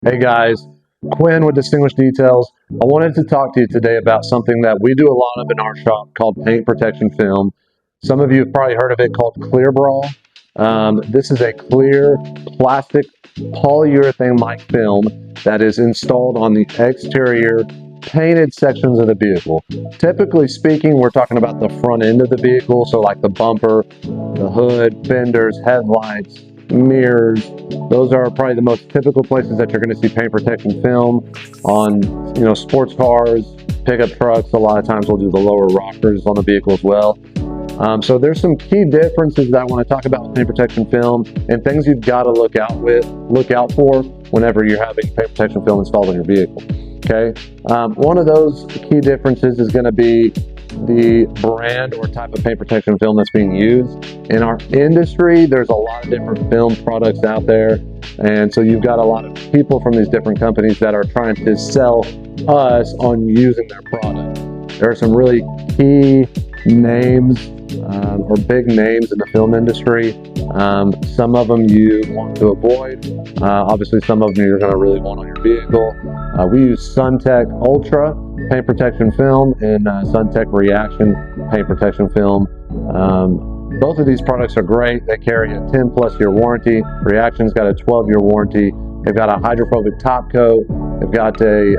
Hey guys, Quinn with Distinguished Details. I wanted to talk to you today about something that we do a lot of in our shop called paint protection film. Some of you have probably heard of it called Clear Brawl. This is a clear plastic polyurethane-like film that is installed on the exterior painted sections of the vehicle. Typically speaking, we're talking about the front end of the vehicle, so like the bumper, the hood, fenders, headlights, mirrors. Those are probably the most typical places that you're going to see paint protection film on, sports cars, pickup trucks. A lot of times we'll do the lower rockers on the vehicle as well. So there's some key differences that I want to talk about with paint protection film and things you've got to look out for whenever you're having paint protection film installed on your vehicle. Okay. One of those key differences is going to be the brand or type of paint protection film that's being used. In our industry, there's a lot of different film products out there. And so you've got a lot of people from these different companies that are trying to sell us on using their product. There are some really key names or big names in the film industry. Some of them you want to avoid. Obviously, some of them you're going to really want on your vehicle. We use SunTech Ultra paint protection film and SunTech Reaction paint protection film. Both of these products are great. They carry a 10 plus year warranty. Reaction's got a 12-year warranty. They've got a hydrophobic top coat. They've got a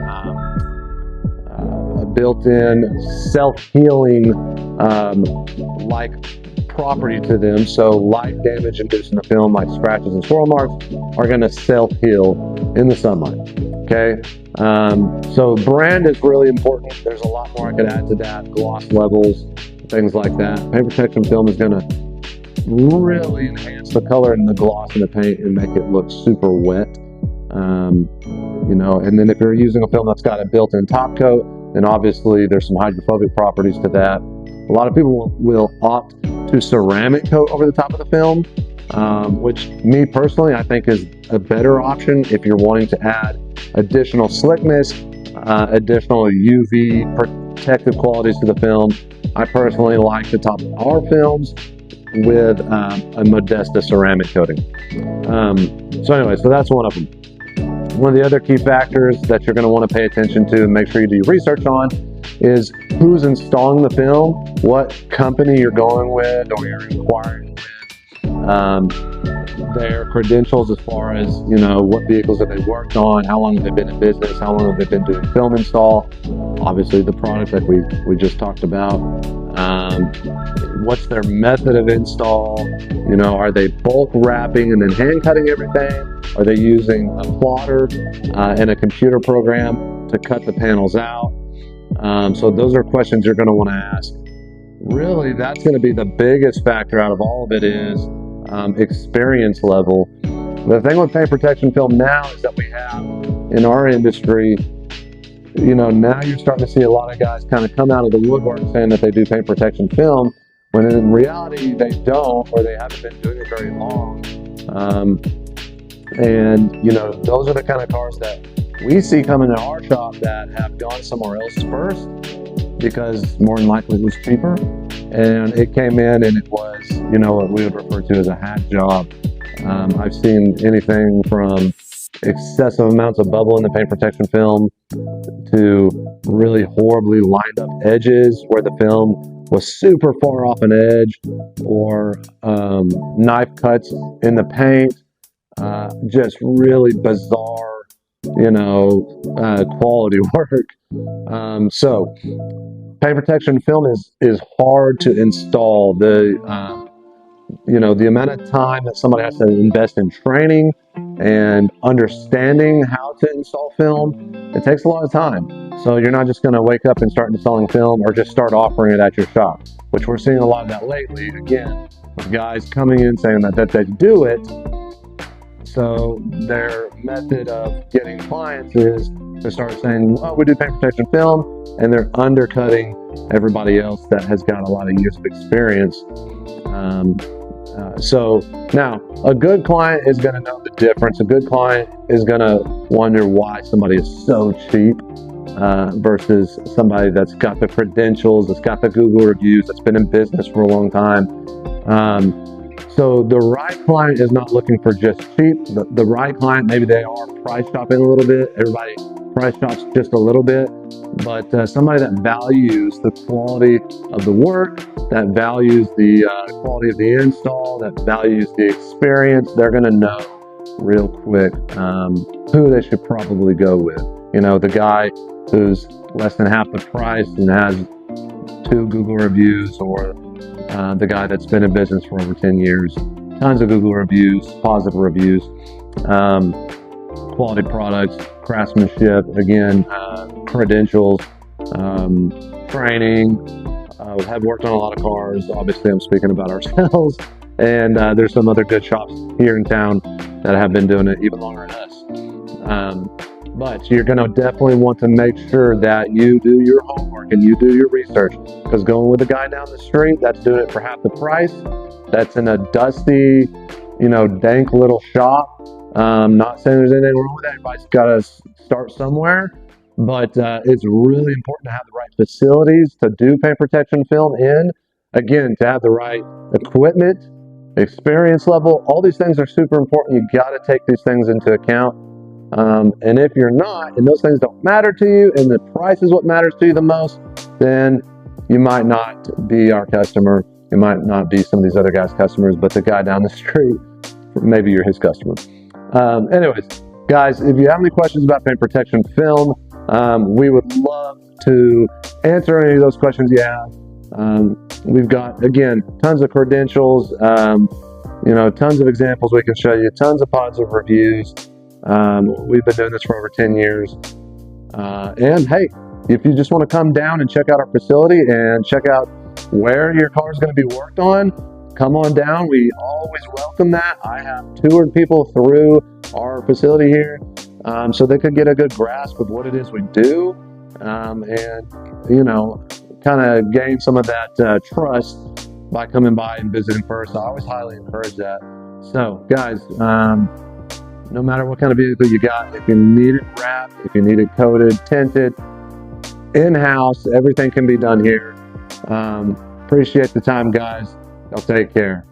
built-in self-healing like property to them. So light damage induced in the film, like scratches and swirl marks, are going to self-heal in the sunlight. Okay. So brand is really important. There's a lot more I could add to that. Gloss levels, things like that. Paint protection film is going to really enhance the color and the gloss in the paint and make it look super wet. And then if you're using a film that's got a built-in top coat, then obviously there's some hydrophobic properties to that. A lot of people will opt to ceramic coat over the top of the film, which me personally, I think is a better option if you're wanting to add additional slickness, additional UV protective qualities to the film. I personally like to top our films with a Modesta ceramic coating. So that's one of them. One of the other key factors that you're going to want to pay attention to and make sure you do your research on is who's installing the film, what company you're going with or you're inquiring with, their credentials as far as, what vehicles have they worked on, how long have they been in business, how long have they been doing film install, obviously the product that we just talked about, what's their method of install, are they bulk wrapping and then hand cutting everything? Are they using a plotter and a computer program to cut the panels out? So those are questions you're going to want to ask. Really, that's going to be the biggest factor out of all of it is experience level. The thing with paint protection film now is that we have in our industry, now you're starting to see a lot of guys kind of come out of the woodwork saying that they do paint protection film, when in reality they don't, or they haven't been doing it very long. Those are the kind of cars that we see coming to our shop that have gone somewhere else first because more than likely it was cheaper. And it came in and it was, what we would refer to as a hack job. I've seen anything from excessive amounts of bubble in the paint protection film to really horribly lined up edges where the film was super far off an edge, or knife cuts in the paint, just really bizarre, quality work. So paint protection film is hard to install. The amount of time that somebody has to invest in training and understanding how to install film, it takes a lot of time. So you're not just going to wake up and start installing film or just start offering it at your shop, which we're seeing a lot of that lately. Again, with guys coming in saying that they do it. So their method of getting clients is to start saying, well, we do paint protection film, and they're undercutting everybody else that has got a lot of years of experience. So now a good client is going to know the difference. A good client is going to wonder why somebody is so cheap versus somebody that's got the credentials, that's got the Google reviews, that's been in business for a long time. So the right client is not looking for just cheap. The right client, maybe they are price shopping a little bit. Everybody price shops just a little bit, but somebody that values the quality of the work, that values the quality of the install, that values the experience, they're going to know real quick who they should probably go with. The guy who's less than half the price and has 2 Google reviews, or the guy that's been in business for over 10 years, tons of Google reviews, positive reviews, quality products, craftsmanship, again, credentials, training. Have worked on a lot of cars. Obviously, I'm speaking about ourselves. And there's some other good shops here in town that have been doing it even longer than us. But you're going to definitely want to make sure that you do your homework and you do your research, because going with a guy down the street that's doing it for half the price, that's in a dusty, dank little shop. Not saying there's anything wrong with that. Everybody's got to start somewhere, but it's really important to have the right facilities to do paint protection film in. Again, to have the right equipment, experience level, all these things are super important. You got to take these things into account. And if you're not, and those things don't matter to you, and the price is what matters to you the most, then you might not be our customer. You might not be some of these other guys' customers, but the guy down the street, maybe you're his customer. Anyways, guys, if you have any questions about paint protection film, we would love to answer any of those questions you have. We've got, again, tons of credentials, tons of examples we can show you, tons of positive reviews. We've been doing this for over 10 years. And hey, if you just want to come down and check out our facility and check out where your car is going to be worked on, come on down. We always welcome that. I have toured people through our facility here, so they could get a good grasp of what it is we do, and kind of gain some of that trust by coming by and visiting first. I always highly encourage that. So guys, no matter what kind of vehicle you got, if you need it wrapped, if you need it coated, tinted, in-house, everything can be done here. Appreciate the time, guys. Y'all take care.